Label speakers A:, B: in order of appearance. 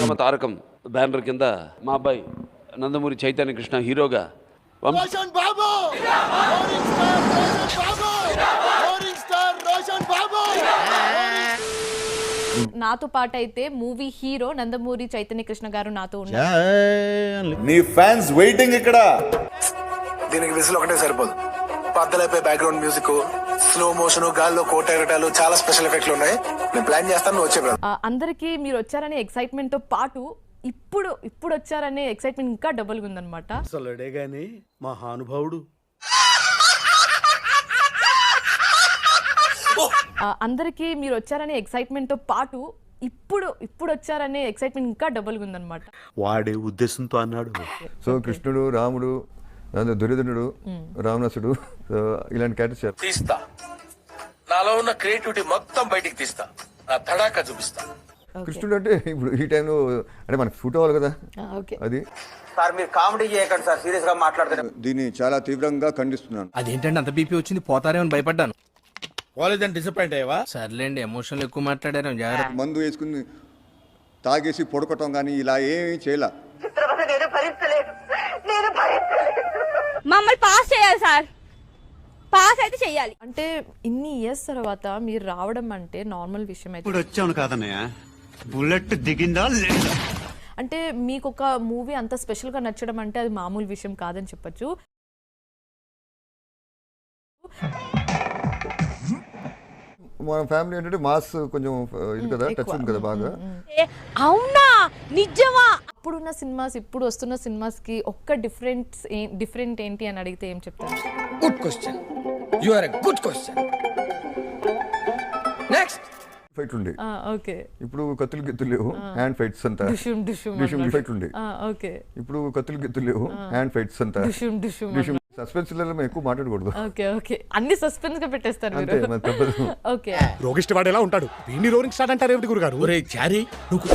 A: తమ తారకం బ్యానర్ కింద మా అబ్బాయి నందమూరి చైతన్య కృష్ణ హీరోగా
B: రోషన్ బాబు రోలింగ్ స్టార్ రోషన్ బాబు
C: నాతో పాటు అయితే మూవీ హీరో నందమూరి చైతన్య కృష్ణ గారు నాతో ఉన్నారు.
D: నీ ఫ్యాన్స్ వెయిటింగ్ ఇక్కడ.
B: దీనికి విజిల్ ఒకటే సరిపోదు. పద్దలైపోయి బ్యాక్గ్రౌండ్ మ్యూజిక్, స్లో మోషన్, గాల్లో కోటెరటాలు, చాలా స్పెషల్ ఎఫెక్ట్లు ఉన్నాయి. నేను ప్లాన్ చేస్తాను, నువ్వు వచ్చే.
C: అందరికీ మీరు వచ్చారనే ఎక్సైట్మెంట్ తో పాటు ఇప్పుడు వచ్చారనే ఎక్సైట్మెంట్ ఇంకా డబుల్గా ఉందన్నమాట.
E: అసలుడే గాని మహానుభావుడు.
C: అందరికీ మీరు వచ్చారనే ఎక్సైట్మెంట్ తో పాటు ఇప్పుడు వచ్చారనే ఎక్సైట్మెంట్ ఇంకా డబుల్గా ఉందన్నమాట.
E: వాడే ఉద్దేశంతో అన్నాడు.
F: సో కృష్ణుడు, రాముడు, దుర్యోధనుడు, రావణాసుడు, ఇలాంటి క్యారెక్టర్స్
B: తీస్తా, నాలో ఉన్న క్రియేటివిటీ మొత్తం బయటికి తీస్తా, నా తడాకా చూపిస్తా.
F: కృష్ణుడు అంటే ఇప్పుడు ఈ టైంలో అంటే మనకు షూట్ అవ్వాలి కదా, అది
G: సార్ మీరు కామెడీ చేయకండి సార్, సీరియస్ గా మాట్లాడుతున్నారు.
F: దీన్ని చాలా తీవ్రంగా ఖండిస్తున్నాను.
H: అదేంటంటే అంత బీపీ వచ్చింది, పోతారేమని భయపడ్డాను.
E: కాలేజ్ డిసప్పాయింట్ అయ్యావా?
H: సర్లేండి, ఎమోషన్లు ఎక్కువ మాట్లాడారు. జాగ్రత్త.
F: మందు వేసుకుని తాగేసి పొడకటం కానీ ఇలా ఏమీ చేయలే.
I: మమ్మల్ని పాస్ చేయాలి సార్, పాస్ అయితే చెయ్యాలి.
C: అంటే ఇన్ని ఇయర్స్ తర్వాత మీరు రావడం అంటే నార్మల్ విషయం అయితే.
E: ఇప్పుడు వచ్చాను కాదన్నయ్య, బుల్లెట్ దిగిందా లేదా?
C: అంటే మీకు ఒక మూవీ అంత స్పెషల్ గా నచ్చడం అంటే అది మామూలు విషయం కాదని చెప్పొచ్చు.
F: మన ఫ్యామిలీ ఏంటంటే మాస్ కొంచెం ఇది కదా, టచ్ ఉంది కదా బాగా.
I: అవునా, నిజమా?
C: అప్పుడున్న సినిమాస్ ఇప్పుడు వస్తున్న సినిమాస్ కి ఒక్క డిఫరెంట్ ఏంటి అని అడిగితే ఏం చెప్తారు?
H: Good question, you are a good question. Next
F: fight ఉండే,
C: ఓకే.
F: ఇప్పుడు కత్తులు గిత్తులు లేవు, హ్యాండ్ ఫైట్స్ అంతా. డిషుమ్ ఫైట్ ఉండే,
C: ఓకే.
F: ఇప్పుడు కత్తులు గిత్తులు లేవు, హ్యాండ్ ఫైట్స్ అంతా. డిషుమ్ సస్పెన్స్ మనం ఎక్కువ మాట్లాడకూడదు.
C: ఓకే ఓకే, అన్ని సస్పెన్స్ గా పెట్టేస్తారు
F: అంతే,
C: మీరు.
F: మరి తప్పదు.
C: ఓకే.
E: రోగిష్టి వాడు ఎలా ఉంటాడు? వీడిని రోలింగ్ స్టార్ అంటారు ఏమిటి గురుగారు?
H: ఒరే చారీ, నువ్వు